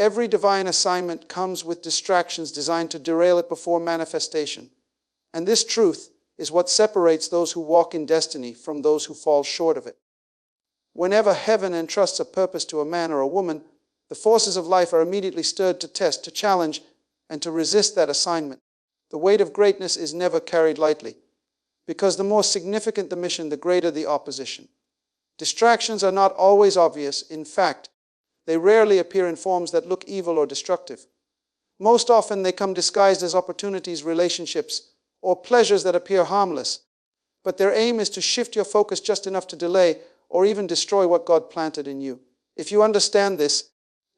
every divine assignment comes with distractions designed to derail it before manifestation. And this truth is what separates those who walk in destiny from those who fall short of it. Whenever heaven entrusts a purpose to a man or a woman, the forces of life are immediately stirred to test, to challenge, and to resist that assignment. The weight of greatness is never carried lightly, because the more significant the mission, the greater the opposition. Distractions are not always obvious. In fact, they rarely appear in forms that look evil or destructive. Most often they come disguised as opportunities, relationships, or pleasures that appear harmless. But their aim is to shift your focus just enough to delay or even destroy what God planted in you. If you understand this,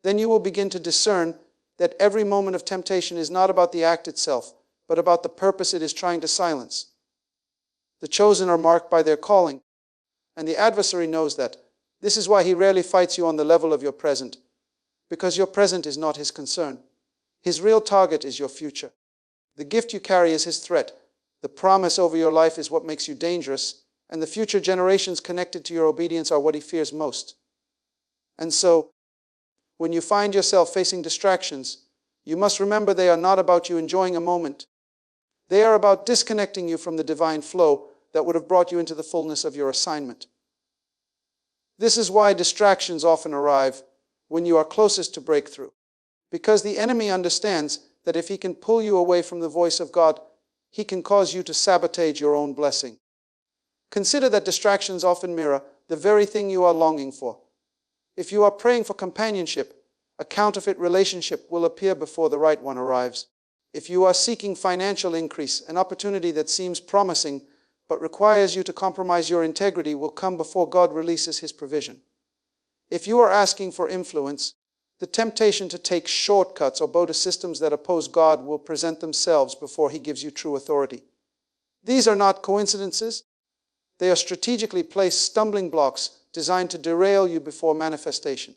then you will begin to discern that every moment of temptation is not about the act itself, but about the purpose it is trying to silence. The chosen are marked by their calling, and the adversary knows that. This is why he rarely fights you on the level of your present, because your present is not his concern. His real target is your future. The gift you carry is his threat. The promise over your life is what makes you dangerous, and the future generations connected to your obedience are what he fears most. And so, when you find yourself facing distractions, you must remember they are not about you enjoying a moment. They are about disconnecting you from the divine flow that would have brought you into the fullness of your assignment. This is why distractions often arrive when you are closest to breakthrough, because the enemy understands that if he can pull you away from the voice of God, he can cause you to sabotage your own blessing. Consider that distractions often mirror the very thing you are longing for. If you are praying for companionship, a counterfeit relationship will appear before the right one arrives. If you are seeking financial increase, an opportunity that seems promising but requires you to compromise your integrity will come before God releases his provision. If you are asking for influence, the temptation to take shortcuts or bow to systems that oppose God will present themselves before he gives you true authority. These are not coincidences. They are strategically placed stumbling blocks designed to derail you before manifestation.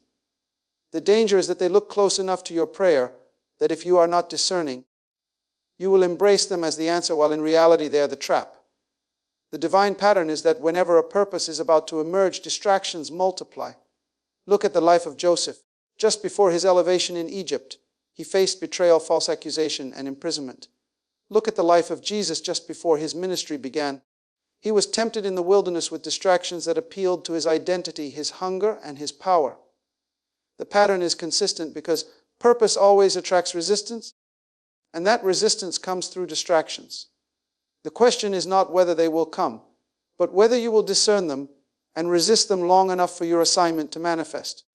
The danger is that they look close enough to your prayer that if you are not discerning, you will embrace them as the answer while in reality they are the trap. The divine pattern is that whenever a purpose is about to emerge, distractions multiply. Look at the life of Joseph. Just before his elevation in Egypt, he faced betrayal, false accusation, and imprisonment. Look at the life of Jesus just before his ministry began. He was tempted in the wilderness with distractions that appealed to his identity, his hunger, and his power. The pattern is consistent because purpose always attracts resistance, and that resistance comes through distractions. The question is not whether they will come, but whether you will discern them and resist them long enough for your assignment to manifest.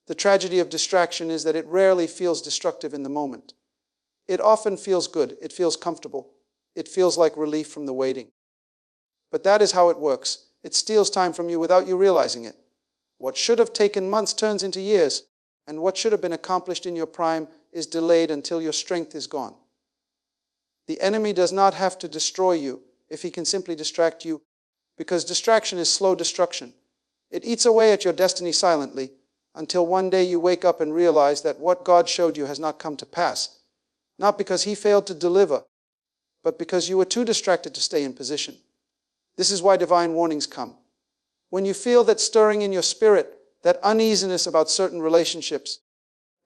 The tragedy of distraction is that it rarely feels destructive in the moment. It often feels good. It feels comfortable. It feels like relief from the waiting. But that is how it works. It steals time from you without you realizing it. What should have taken months turns into years, and what should have been accomplished in your prime is delayed until your strength is gone. The enemy does not have to destroy you if he can simply distract you, because distraction is slow destruction. It eats away at your destiny silently until one day you wake up and realize that what God showed you has not come to pass, not because he failed to deliver, but because you were too distracted to stay in position. This is why divine warnings come. When you feel that stirring in your spirit, that uneasiness about certain relationships,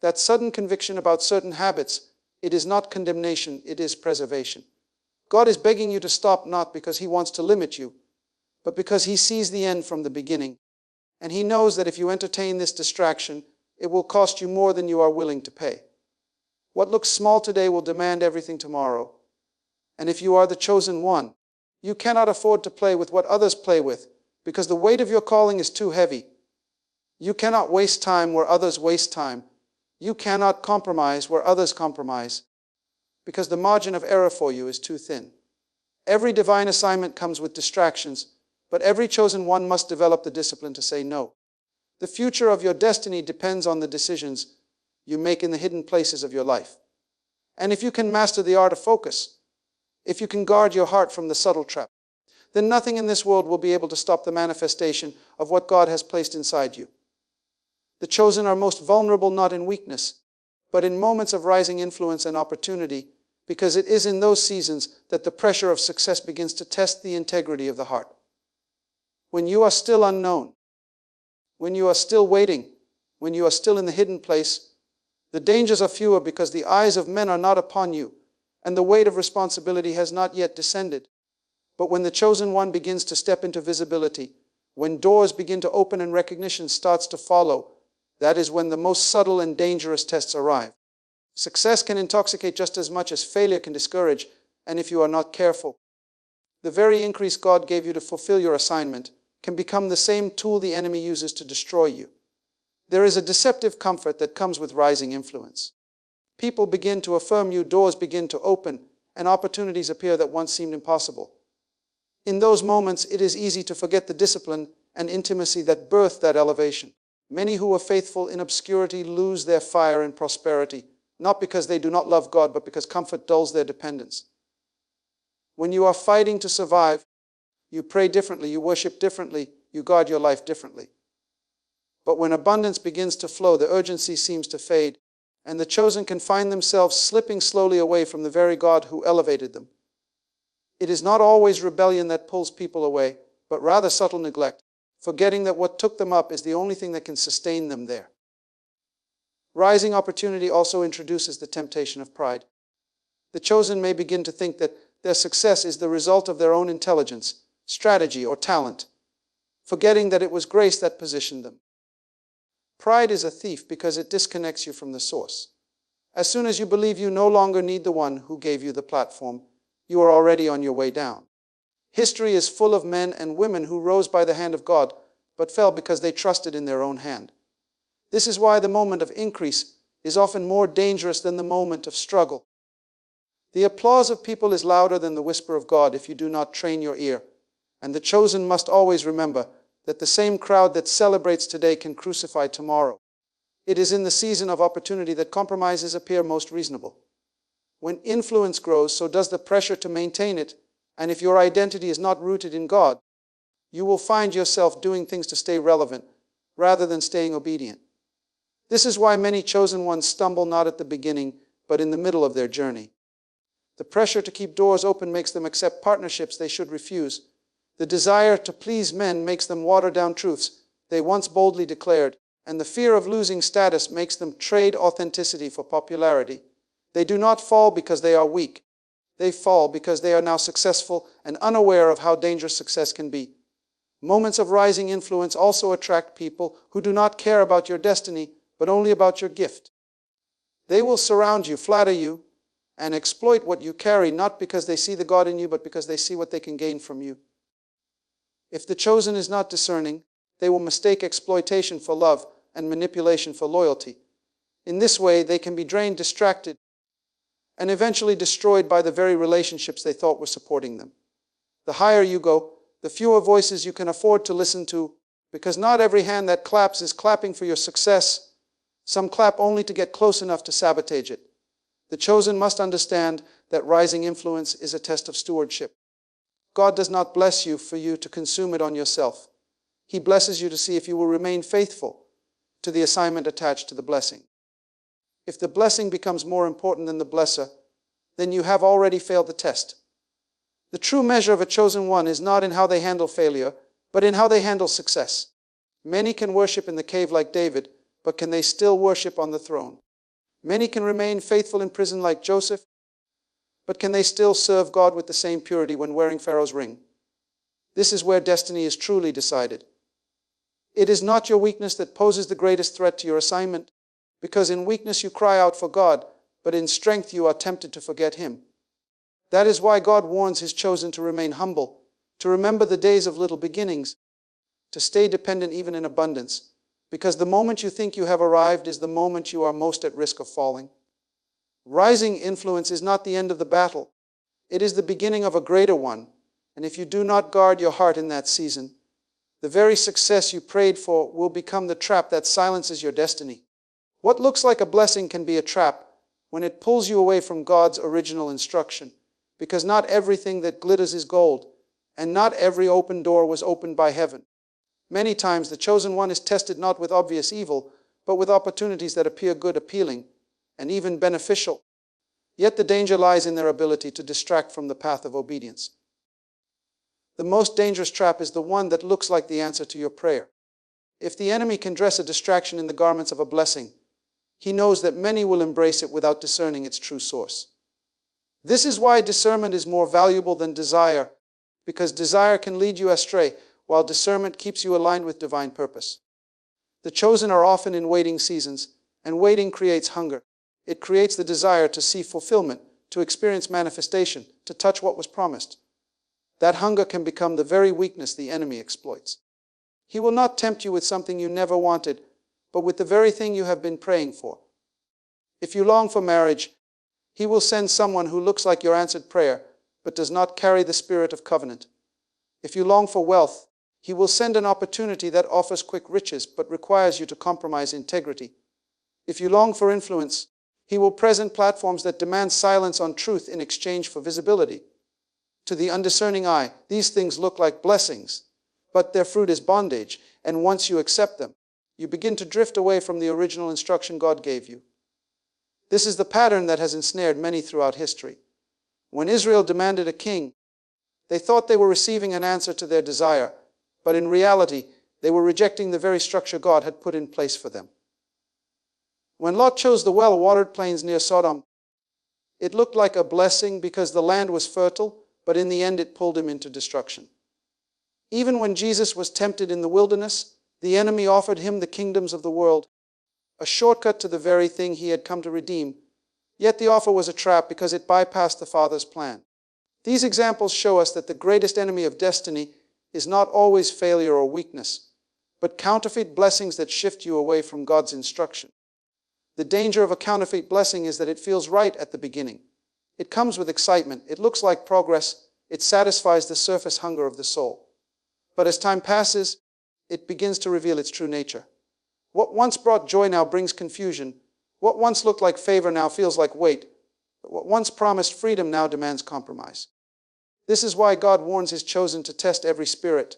that sudden conviction about certain habits, it is not condemnation, it is preservation. God is begging you to stop not because he wants to limit you, but because he sees the end from the beginning. And he knows that if you entertain this distraction, it will cost you more than you are willing to pay. What looks small today will demand everything tomorrow. And if you are the chosen one, you cannot afford to play with what others play with, because the weight of your calling is too heavy. You cannot waste time where others waste time. You cannot compromise where others compromise, because the margin of error for you is too thin. Every divine assignment comes with distractions, but every chosen one must develop the discipline to say no. The future of your destiny depends on the decisions you make in the hidden places of your life. And if you can master the art of focus, if you can guard your heart from the subtle trap, then nothing in this world will be able to stop the manifestation of what God has placed inside you. The chosen are most vulnerable not in weakness, but in moments of rising influence and opportunity, because it is in those seasons that the pressure of success begins to test the integrity of the heart. When you are still unknown, when you are still waiting, when you are still in the hidden place, The dangers are fewer because the eyes of men are not upon you, and the weight of responsibility has not yet descended. But when the chosen one begins to step into visibility, when doors begin to open and recognition starts to follow, that is when the most subtle and dangerous tests arrive. Success can intoxicate just as much as failure can discourage, and if you are not careful, the very increase God gave you to fulfill your assignment can become the same tool the enemy uses to destroy you. There is a deceptive comfort that comes with rising influence. People begin to affirm you, doors begin to open, and opportunities appear that once seemed impossible. In those moments, it is easy to forget the discipline and intimacy that birthed that elevation. Many who are faithful in obscurity lose their fire in prosperity, not because they do not love God, but because comfort dulls their dependence. When you are fighting to survive, you pray differently, you worship differently, you guard your life differently. But when abundance begins to flow, the urgency seems to fade, and the chosen can find themselves slipping slowly away from the very God who elevated them. It is not always rebellion that pulls people away, but rather subtle neglect, forgetting that what took them up is the only thing that can sustain them there. Rising opportunity also introduces the temptation of pride. The chosen may begin to think that their success is the result of their own intelligence, strategy, or talent, forgetting that it was grace that positioned them. Pride is a thief because it disconnects you from the source. As soon as you believe you no longer need the one who gave you the platform, you are already on your way down. History is full of men and women who rose by the hand of God, but fell because they trusted in their own hand. This is why the moment of increase is often more dangerous than the moment of struggle. The applause of people is louder than the whisper of God if you do not train your ear, and the chosen must always remember that the same crowd that celebrates today can crucify tomorrow. It is in the season of opportunity that compromises appear most reasonable. When influence grows, so does the pressure to maintain it, and if your identity is not rooted in God, you will find yourself doing things to stay relevant rather than staying obedient. This is why many chosen ones stumble not at the beginning, but in the middle of their journey. The pressure to keep doors open makes them accept partnerships they should refuse. The desire to please men makes them water down truths they once boldly declared, and the fear of losing status makes them trade authenticity for popularity. They do not fall because they are weak. They fall because they are now successful and unaware of how dangerous success can be. Moments of rising influence also attract people who do not care about your destiny, but only about your gift. They will surround you, flatter you, and exploit what you carry, not because they see the God in you, but because they see what they can gain from you. If the chosen is not discerning, they will mistake exploitation for love and manipulation for loyalty. In this way, they can be drained, distracted, and eventually destroyed by the very relationships they thought were supporting them. The higher you go, the fewer voices you can afford to listen to, because not every hand that claps is clapping for your success. Some clap only to get close enough to sabotage it. The chosen must understand that rising influence is a test of stewardship. God does not bless you for you to consume it on yourself. He blesses you to see if you will remain faithful to the assignment attached to the blessing. If the blessing becomes more important than the blesser, then you have already failed the test. The true measure of a chosen one is not in how they handle failure, but in how they handle success. Many can worship in the cave like David, but can they still worship on the throne? Many can remain faithful in prison like Joseph, but can they still serve God with the same purity when wearing Pharaoh's ring? This is where destiny is truly decided. It is not your weakness that poses the greatest threat to your assignment, because in weakness you cry out for God, but in strength you are tempted to forget Him. That is why God warns His chosen to remain humble, to remember the days of little beginnings, to stay dependent even in abundance, because the moment you think you have arrived is the moment you are most at risk of falling. Rising influence is not the end of the battle. It is the beginning of a greater one, and if you do not guard your heart in that season, the very success you prayed for will become the trap that silences your destiny. What looks like a blessing can be a trap when it pulls you away from God's original instruction, because not everything that glitters is gold, and not every open door was opened by heaven. Many times the chosen one is tested not with obvious evil, but with opportunities that appear good, appealing, and even beneficial. Yet the danger lies in their ability to distract from the path of obedience. The most dangerous trap is the one that looks like the answer to your prayer. If the enemy can dress a distraction in the garments of a blessing, he knows that many will embrace it without discerning its true source. This is why discernment is more valuable than desire, because desire can lead you astray, while discernment keeps you aligned with divine purpose. The chosen are often in waiting seasons, and waiting creates hunger. It creates the desire to see fulfillment, to experience manifestation, to touch what was promised. That hunger can become the very weakness the enemy exploits. He will not tempt you with something you never wanted, but with the very thing you have been praying for. If you long for marriage, he will send someone who looks like your answered prayer, but does not carry the spirit of covenant. If you long for wealth, he will send an opportunity that offers quick riches, but requires you to compromise integrity. If you long for influence, he will present platforms that demand silence on truth in exchange for visibility. To the undiscerning eye, these things look like blessings, but their fruit is bondage, and once you accept them, you begin to drift away from the original instruction God gave you. This is the pattern that has ensnared many throughout history. When Israel demanded a king, they thought they were receiving an answer to their desire, but in reality, they were rejecting the very structure God had put in place for them. When Lot chose the well-watered plains near Sodom, it looked like a blessing because the land was fertile, but in the end it pulled him into destruction. Even when Jesus was tempted in the wilderness, the enemy offered him the kingdoms of the world, a shortcut to the very thing he had come to redeem. Yet the offer was a trap because it bypassed the Father's plan. These examples show us that the greatest enemy of destiny is not always failure or weakness, but counterfeit blessings that shift you away from God's instruction. The danger of a counterfeit blessing is that it feels right at the beginning. It comes with excitement, it looks like progress, it satisfies the surface hunger of the soul. But as time passes, it begins to reveal its true nature. What once brought joy now brings confusion. What once looked like favor now feels like weight. But what once promised freedom now demands compromise. This is why God warns his chosen to test every spirit,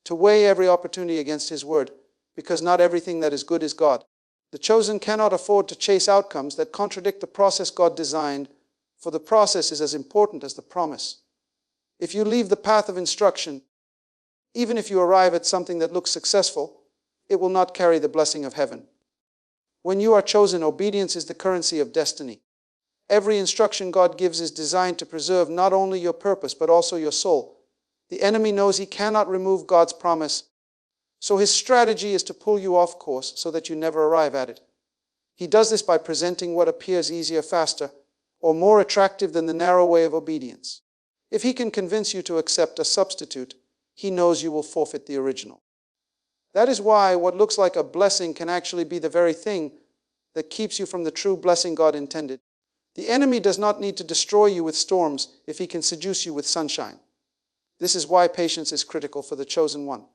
to weigh every opportunity against his word, because not everything that is good is God. The chosen cannot afford to chase outcomes that contradict the process God designed, for the process is as important as the promise. If you leave the path of instruction, even if you arrive at something that looks successful, it will not carry the blessing of heaven. When you are chosen, obedience is the currency of destiny. Every instruction God gives is designed to preserve not only your purpose, but also your soul. The enemy knows he cannot remove God's promise, so his strategy is to pull you off course so that you never arrive at it. He does this by presenting what appears easier, faster, or more attractive than the narrow way of obedience. If he can convince you to accept a substitute, he knows you will forfeit the original. That is why what looks like a blessing can actually be the very thing that keeps you from the true blessing God intended. The enemy does not need to destroy you with storms if he can seduce you with sunshine. This is why patience is critical for the chosen one.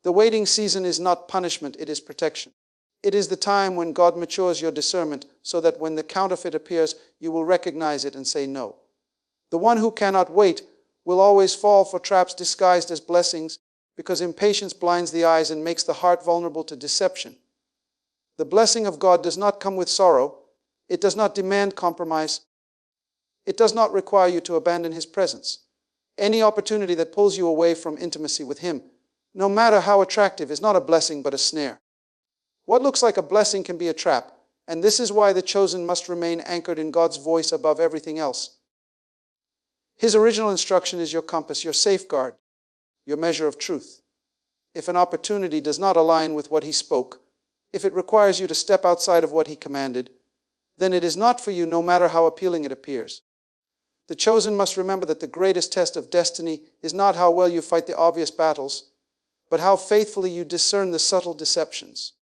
The waiting season is not punishment, it is protection. It is the time when God matures your discernment so that when the counterfeit appears, you will recognize it and say no. The one who cannot wait will always fall for traps disguised as blessings, because impatience blinds the eyes and makes the heart vulnerable to deception. The blessing of God does not come with sorrow. It does not demand compromise. It does not require you to abandon his presence. Any opportunity that pulls you away from intimacy with him, no matter how attractive, is not a blessing but a snare. What looks like a blessing can be a trap, and this is why the chosen must remain anchored in God's voice above everything else. His original instruction is your compass, your safeguard, your measure of truth. If an opportunity does not align with what he spoke, if it requires you to step outside of what he commanded, then it is not for you, no matter how appealing it appears. The chosen must remember that the greatest test of destiny is not how well you fight the obvious battles, but how faithfully you discern the subtle deceptions.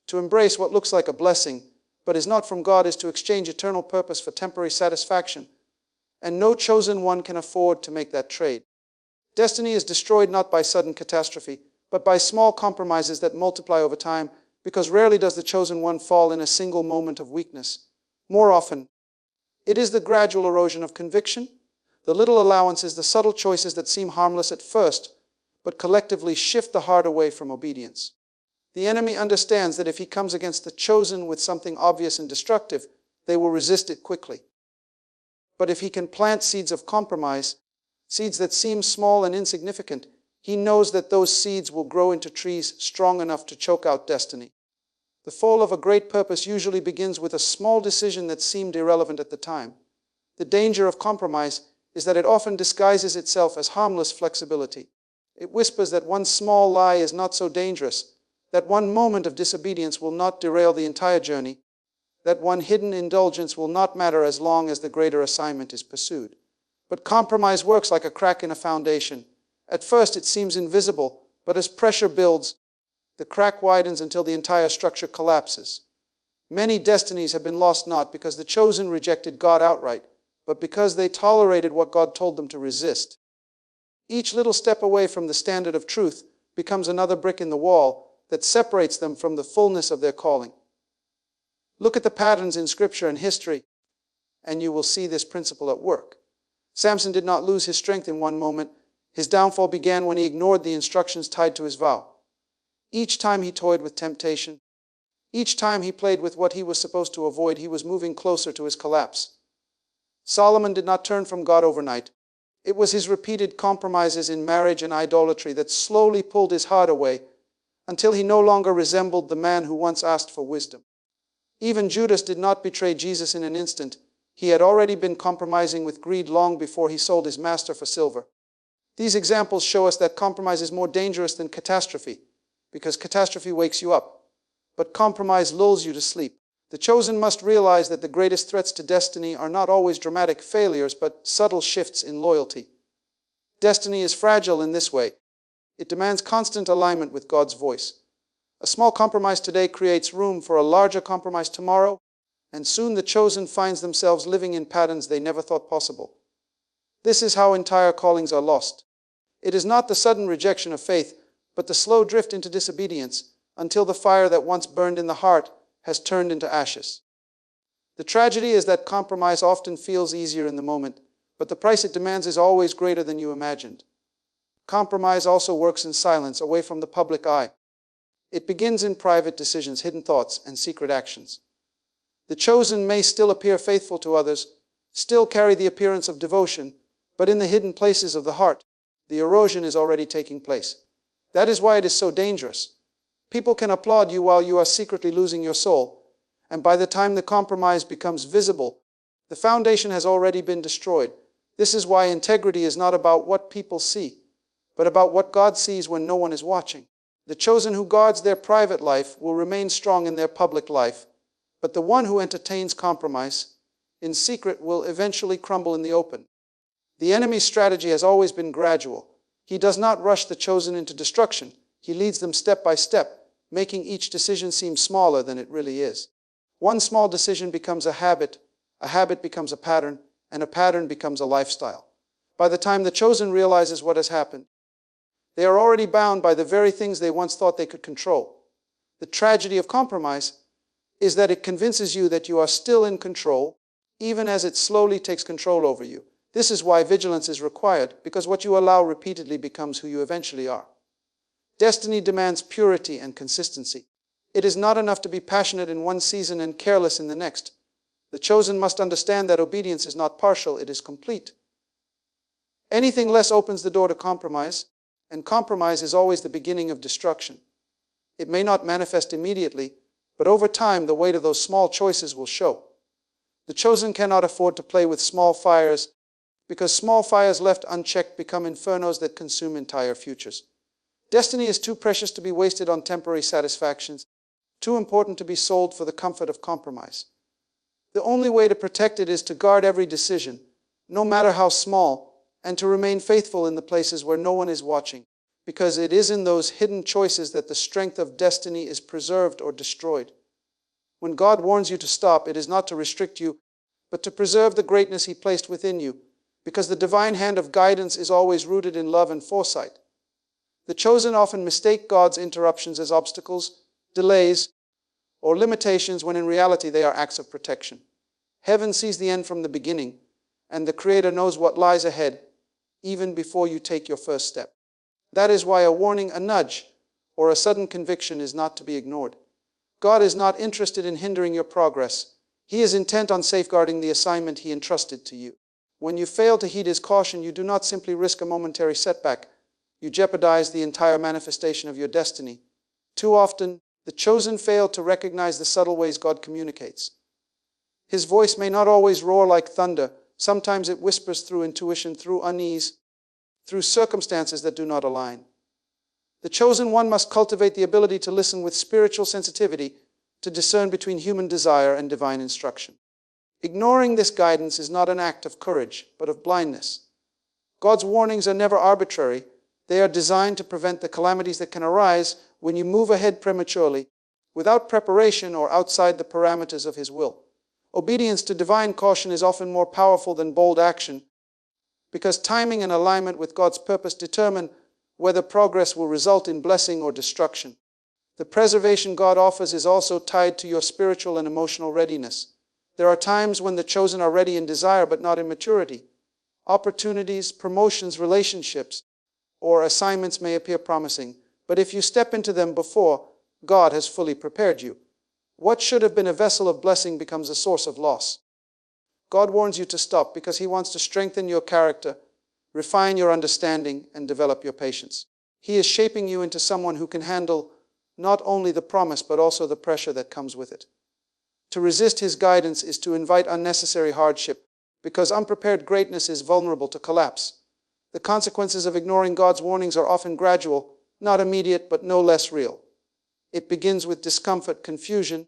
To embrace what looks like a blessing, but is not from God, is to exchange eternal purpose for temporary satisfaction, and no chosen one can afford to make that trade. Destiny is destroyed not by sudden catastrophe, but by small compromises that multiply over time, because rarely does the chosen one fall in a single moment of weakness. More often, it is the gradual erosion of conviction, the little allowances, the subtle choices that seem harmless at first, but collectively shift the heart away from obedience. The enemy understands that if he comes against the chosen with something obvious and destructive, they will resist it quickly. But if he can plant seeds of compromise, seeds that seem small and insignificant, he knows that those seeds will grow into trees strong enough to choke out destiny. The fall of a great purpose usually begins with a small decision that seemed irrelevant at the time. The danger of compromise is that it often disguises itself as harmless flexibility. It whispers that one small lie is not so dangerous, that one moment of disobedience will not derail the entire journey, that one hidden indulgence will not matter as long as the greater assignment is pursued. But compromise works like a crack in a foundation. At first it seems invisible, but as pressure builds, the crack widens until the entire structure collapses. Many destinies have been lost not because the chosen rejected God outright, but because they tolerated what God told them to resist. Each little step away from the standard of truth becomes another brick in the wall that separates them from the fullness of their calling. Look at the patterns in Scripture and history, and you will see this principle at work. Samson did not lose his strength in one moment. His downfall began when he ignored the instructions tied to his vow. Each time he toyed with temptation, each time he played with what he was supposed to avoid, he was moving closer to his collapse. Solomon did not turn from God overnight. It was his repeated compromises in marriage and idolatry that slowly pulled his heart away until he no longer resembled the man who once asked for wisdom. Even Judas did not betray Jesus in an instant. He had already been compromising with greed long before he sold his master for silver. These examples show us that compromise is more dangerous than catastrophe, because catastrophe wakes you up, but compromise lulls you to sleep. The chosen must realize that the greatest threats to destiny are not always dramatic failures, but subtle shifts in loyalty. Destiny is fragile in this way. It demands constant alignment with God's voice. A small compromise today creates room for a larger compromise tomorrow, and soon the chosen finds themselves living in patterns they never thought possible. This is how entire callings are lost. It is not the sudden rejection of faith, but the slow drift into disobedience until the fire that once burned in the heart has turned into ashes. The tragedy is that compromise often feels easier in the moment, but the price it demands is always greater than you imagined. Compromise also works in silence, away from the public eye. It begins in private decisions, hidden thoughts, and secret actions. The chosen may still appear faithful to others, still carry the appearance of devotion, but in the hidden places of the heart, the erosion is already taking place. That is why it is so dangerous. People can applaud you while you are secretly losing your soul, and by the time the compromise becomes visible, the foundation has already been destroyed. This is why integrity is not about what people see, but about what God sees when no one is watching. The chosen who guards their private life will remain strong in their public life, but the one who entertains compromise in secret will eventually crumble in the open. The enemy's strategy has always been gradual. He does not rush the chosen into destruction. He leads them step by step, making each decision seem smaller than it really is. One small decision becomes a habit becomes a pattern, and a pattern becomes a lifestyle. By the time the chosen realizes what has happened, they are already bound by the very things they once thought they could control. The tragedy of compromise is that it convinces you that you are still in control, even as it slowly takes control over you. This is why vigilance is required, because what you allow repeatedly becomes who you eventually are. Destiny demands purity and consistency. It is not enough to be passionate in one season and careless in the next. The chosen must understand that obedience is not partial, it is complete. Anything less opens the door to compromise, and compromise is always the beginning of destruction. It may not manifest immediately, but over time the weight of those small choices will show. The chosen cannot afford to play with small fires, because small fires left unchecked become infernos that consume entire futures. Destiny is too precious to be wasted on temporary satisfactions, too important to be sold for the comfort of compromise. The only way to protect it is to guard every decision, no matter how small, and to remain faithful in the places where no one is watching, because it is in those hidden choices that the strength of destiny is preserved or destroyed. When God warns you to stop, it is not to restrict you, but to preserve the greatness He placed within you, because the divine hand of guidance is always rooted in love and foresight. The chosen often mistake God's interruptions as obstacles, delays, or limitations, when in reality they are acts of protection. Heaven sees the end from the beginning, and the Creator knows what lies ahead, even before you take your first step. That is why a warning, a nudge, or a sudden conviction is not to be ignored. God is not interested in hindering your progress. He is intent on safeguarding the assignment He entrusted to you. When you fail to heed His caution, you do not simply risk a momentary setback. You jeopardize the entire manifestation of your destiny. Too often, The chosen fail to recognize the subtle ways God communicates. His voice may not always roar like thunder. Sometimes it whispers through intuition, through unease, through circumstances that do not align. The chosen one must cultivate the ability to listen with spiritual sensitivity, to discern between human desire and divine instruction. Ignoring this guidance is not an act of courage, but of blindness. God's warnings are never arbitrary. They are designed to prevent the calamities that can arise when you move ahead prematurely, without preparation or outside the parameters of His will. Obedience to divine caution is often more powerful than bold action, because timing and alignment with God's purpose determine whether progress will result in blessing or destruction. The preservation God offers is also tied to your spiritual and emotional readiness. There are times when the chosen are ready in desire but not in maturity. Opportunities, promotions, relationships, or assignments may appear promising, but if you step into them before God has fully prepared you, what should have been a vessel of blessing becomes a source of loss. God warns you to stop because He wants to strengthen your character, refine your understanding, and develop your patience. He is shaping you into someone who can handle not only the promise but also the pressure that comes with it. To resist His guidance is to invite unnecessary hardship, because unprepared greatness is vulnerable to collapse. The consequences of ignoring God's warnings are often gradual, not immediate, but no less real. It begins with discomfort, confusion,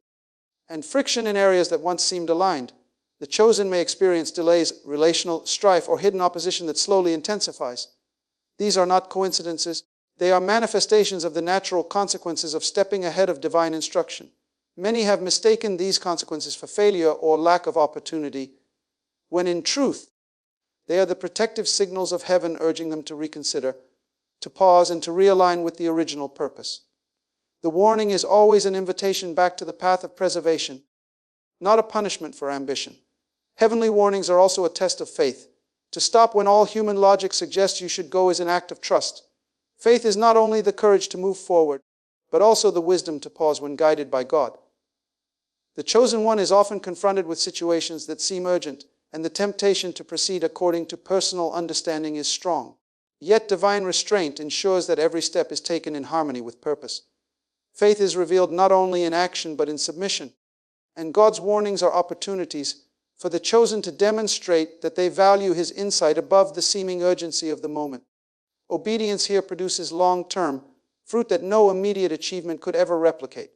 and friction in areas that once seemed aligned. The chosen may experience delays, relational strife, or hidden opposition that slowly intensifies. These are not coincidences. They are manifestations of the natural consequences of stepping ahead of divine instruction. Many have mistaken these consequences for failure or lack of opportunity, when in truth, they are the protective signals of heaven urging them to reconsider, to pause, and to realign with the original purpose. The warning is always an invitation back to the path of preservation, not a punishment for ambition. Heavenly warnings are also a test of faith. To stop when all human logic suggests you should go is an act of trust. Faith is not only the courage to move forward, but also the wisdom to pause when guided by God. The chosen one is often confronted with situations that seem urgent, and the temptation to proceed according to personal understanding is strong. Yet divine restraint ensures that every step is taken in harmony with purpose. Faith is revealed not only in action but in submission, and God's warnings are opportunities for the chosen to demonstrate that they value His insight above the seeming urgency of the moment. Obedience here produces long-term fruit that no immediate achievement could ever replicate.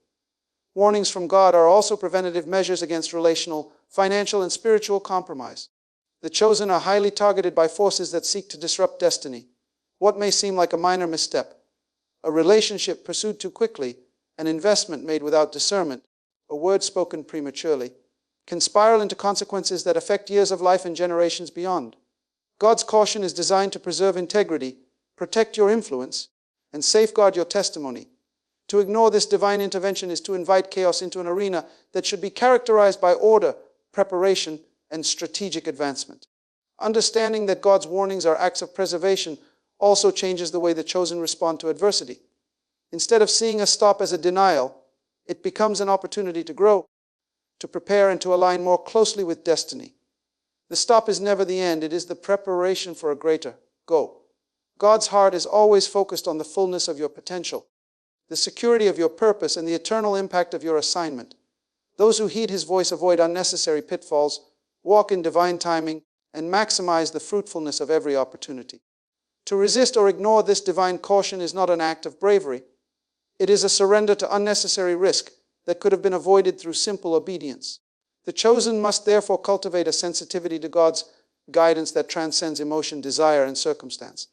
Warnings from God are also preventative measures against relational, financial, and spiritual compromise. The chosen are highly targeted by forces that seek to disrupt destiny. What may seem like a minor misstep, a relationship pursued too quickly, an investment made without discernment, a word spoken prematurely, can spiral into consequences that affect years of life and generations beyond. God's caution is designed to preserve integrity, protect your influence, and safeguard your testimony. To ignore this divine intervention is to invite chaos into an arena that should be characterized by order, preparation, and strategic advancement. Understanding that God's warnings are acts of preservation also changes the way the chosen respond to adversity. Instead of seeing a stop as a denial, it becomes an opportunity to grow, to prepare, and to align more closely with destiny. The stop is never the end, it is the preparation for a greater go. God's heart is always focused on the fullness of your potential, the security of your purpose, and the eternal impact of your assignment. Those who heed His voice avoid unnecessary pitfalls, walk in divine timing, and maximize the fruitfulness of every opportunity. To resist or ignore this divine caution is not an act of bravery. It is a surrender to unnecessary risk that could have been avoided through simple obedience. The chosen must therefore cultivate a sensitivity to God's guidance that transcends emotion, desire, and circumstance.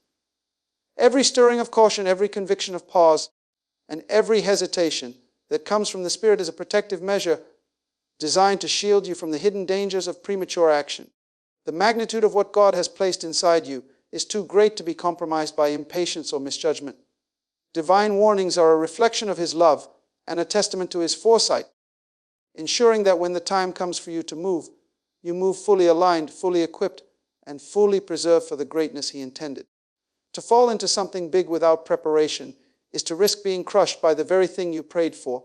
Every stirring of caution, every conviction of pause, and every hesitation that comes from the Spirit is a protective measure designed to shield you from the hidden dangers of premature action. The magnitude of what God has placed inside you is too great to be compromised by impatience or misjudgment. Divine warnings are a reflection of His love and a testament to His foresight, ensuring that when the time comes for you to move, you move fully aligned, fully equipped, and fully preserved for the greatness He intended. To fall into something big without preparation is to risk being crushed by the very thing you prayed for,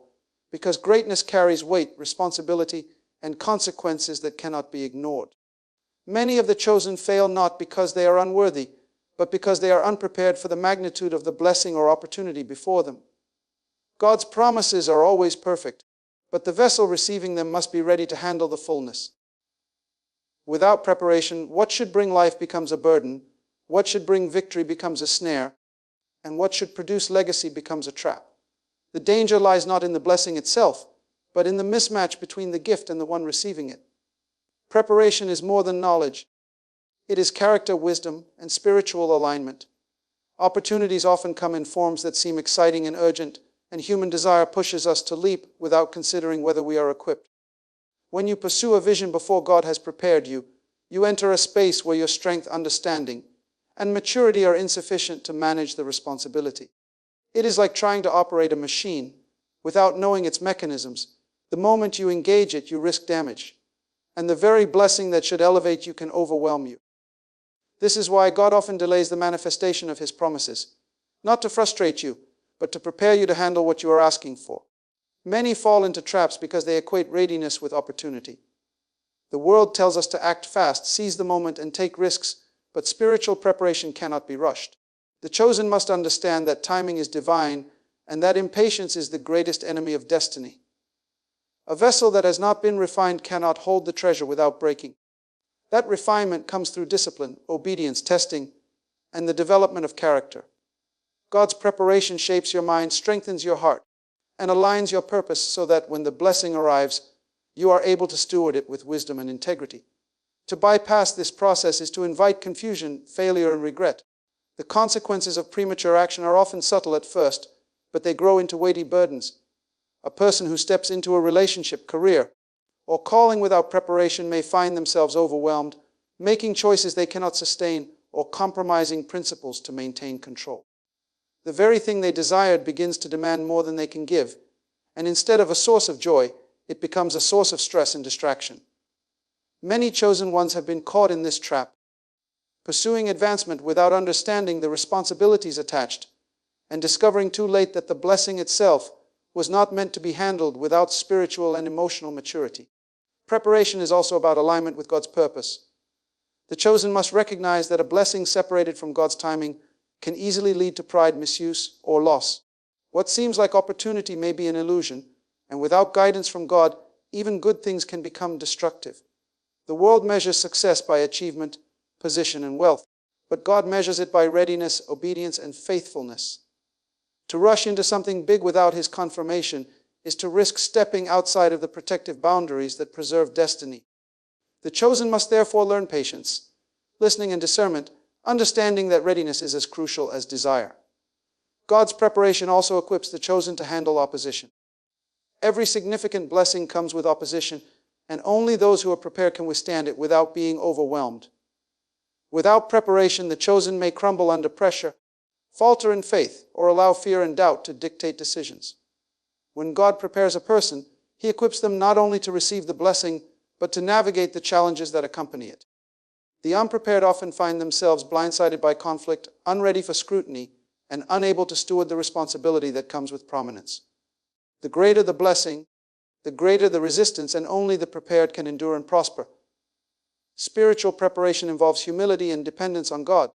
because greatness carries weight, responsibility, and consequences that cannot be ignored. Many of the chosen fail not because they are unworthy, but because they are unprepared for the magnitude of the blessing or opportunity before them. God's promises are always perfect, but the vessel receiving them must be ready to handle the fullness. Without preparation, what should bring life becomes a burden, what should bring victory becomes a snare, and what should produce legacy becomes a trap. The danger lies not in the blessing itself, but in the mismatch between the gift and the one receiving it. Preparation is more than knowledge. It is character, wisdom, and spiritual alignment. Opportunities often come in forms that seem exciting and urgent, and human desire pushes us to leap without considering whether we are equipped. When you pursue a vision before God has prepared you, you enter a space where your strength, understanding, and maturity are insufficient to manage the responsibility. It is like trying to operate a machine without knowing its mechanisms. The moment you engage it, you risk damage, and the very blessing that should elevate you can overwhelm you. This is why God often delays the manifestation of His promises, not to frustrate you, but to prepare you to handle what you are asking for. Many fall into traps because they equate readiness with opportunity. The world tells us to act fast, seize the moment, and take risks, but spiritual preparation cannot be rushed. The chosen must understand that timing is divine and that impatience is the greatest enemy of destiny. A vessel that has not been refined cannot hold the treasure without breaking. That refinement comes through discipline, obedience, testing, and the development of character. God's preparation shapes your mind, strengthens your heart, and aligns your purpose so that when the blessing arrives, you are able to steward it with wisdom and integrity. To bypass this process is to invite confusion, failure, and regret. The consequences of premature action are often subtle at first, but they grow into weighty burdens. A person who steps into a relationship, career, or calling without preparation may find themselves overwhelmed, making choices they cannot sustain, or compromising principles to maintain control. The very thing they desired begins to demand more than they can give, and instead of a source of joy, it becomes a source of stress and distraction. Many chosen ones have been caught in this trap, pursuing advancement without understanding the responsibilities attached, and discovering too late that the blessing itself was not meant to be handled without spiritual and emotional maturity. Preparation is also about alignment with God's purpose. The chosen must recognize that a blessing separated from God's timing can easily lead to pride, misuse, or loss. What seems like opportunity may be an illusion, and without guidance from God, even good things can become destructive. The world measures success by achievement, position, and wealth, but God measures it by readiness, obedience, and faithfulness. To rush into something big without His confirmation is to risk stepping outside of the protective boundaries that preserve destiny. The chosen must therefore learn patience, listening, and discernment, understanding that readiness is as crucial as desire. God's preparation also equips the chosen to handle opposition. Every significant blessing comes with opposition, and only those who are prepared can withstand it without being overwhelmed. Without preparation, the chosen may crumble under pressure, falter in faith, or allow fear and doubt to dictate decisions. When God prepares a person, He equips them not only to receive the blessing, but to navigate the challenges that accompany it. The unprepared often find themselves blindsided by conflict, unready for scrutiny, and unable to steward the responsibility that comes with prominence. The greater the blessing, the greater the resistance, and only the prepared can endure and prosper. Spiritual preparation involves humility and dependence on God.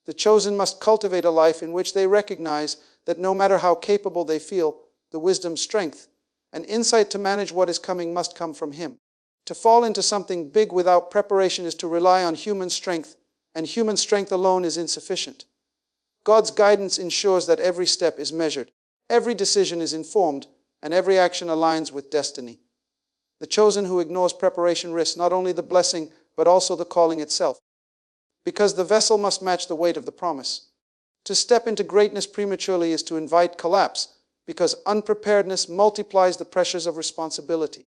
The chosen must cultivate a life in which they recognize that no matter how capable they feel, the wisdom, strength, and insight to manage what is coming must come from Him. To fall into something big without preparation is to rely on human strength, and human strength alone is insufficient. God's guidance ensures that every step is measured, every decision is informed, and every action aligns with destiny. The chosen who ignores preparation risks not only the blessing, but also the calling itself. Because the vessel must match the weight of the promise. To step into greatness prematurely is to invite collapse, because unpreparedness multiplies the pressures of responsibility.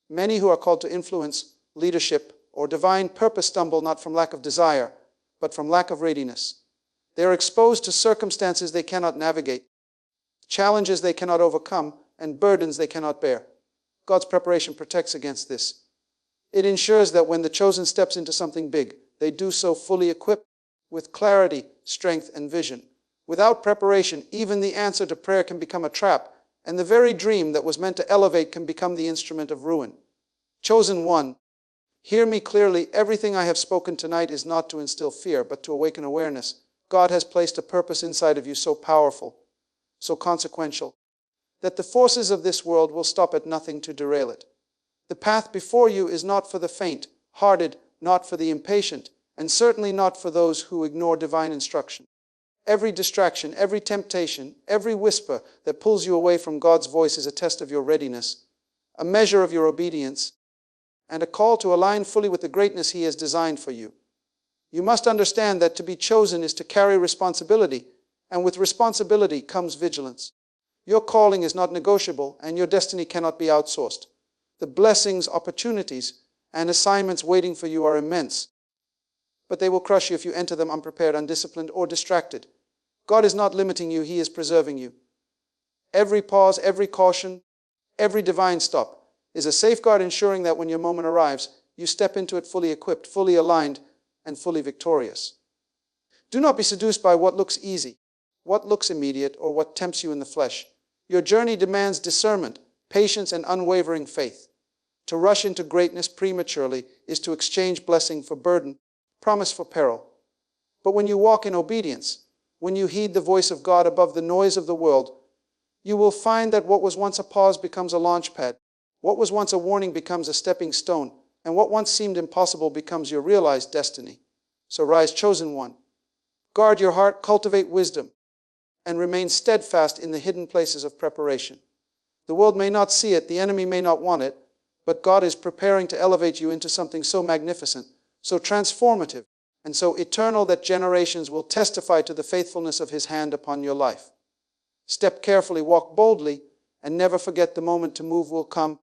Many who are called to influence, leadership, or divine purpose stumble not from lack of desire, but from lack of readiness. They are exposed to circumstances they cannot navigate, challenges they cannot overcome, and burdens they cannot bear. God's preparation protects against this. It ensures that when the chosen steps into something big, they do so fully equipped with clarity, strength, and vision. Without preparation, even the answer to prayer can become a trap, and the very dream that was meant to elevate can become the instrument of ruin. Chosen one, hear me clearly. Everything I have spoken tonight is not to instill fear, but to awaken awareness. God has placed a purpose inside of you so powerful, so consequential, that the forces of this world will stop at nothing to derail it. The path before you is not for the faint-hearted, not for the impatient, and certainly not for those who ignore divine instruction. Every distraction, every temptation, every whisper that pulls you away from God's voice is a test of your readiness, a measure of your obedience, and a call to align fully with the greatness He has designed for you. You must understand that to be chosen is to carry responsibility, and with responsibility comes vigilance. Your calling is not negotiable, and your destiny cannot be outsourced. The blessings, opportunities, and assignments waiting for you are immense, but they will crush you if you enter them unprepared, undisciplined, or distracted. God is not limiting you, He is preserving you. Every pause, every caution, every divine stop is a safeguard ensuring that when your moment arrives, you step into it fully equipped, fully aligned, and fully victorious. Do not be seduced by what looks easy, what looks immediate, or what tempts you in the flesh. Your journey demands discernment, patience, and unwavering faith. To rush into greatness prematurely is to exchange blessing for burden, promise for peril. But when you walk in obedience, when you heed the voice of God above the noise of the world, you will find that what was once a pause becomes a launch pad, what was once a warning becomes a stepping stone, and what once seemed impossible becomes your realized destiny. So rise, chosen one. Guard your heart, cultivate wisdom, and remain steadfast in the hidden places of preparation. The world may not see it, the enemy may not want it, but God is preparing to elevate you into something so magnificent, so transformative, and so eternal that generations will testify to the faithfulness of His hand upon your life. Step carefully, walk boldly, and never forget the moment to move will come,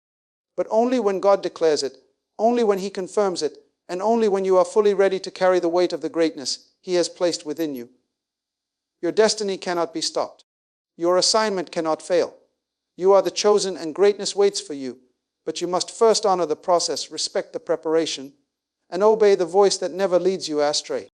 but only when God declares it, only when He confirms it, and only when you are fully ready to carry the weight of the greatness He has placed within you. Your destiny cannot be stopped. Your assignment cannot fail. You are the chosen, and greatness waits for you, but you must first honor the process, respect the preparation, and obey the voice that never leads you astray.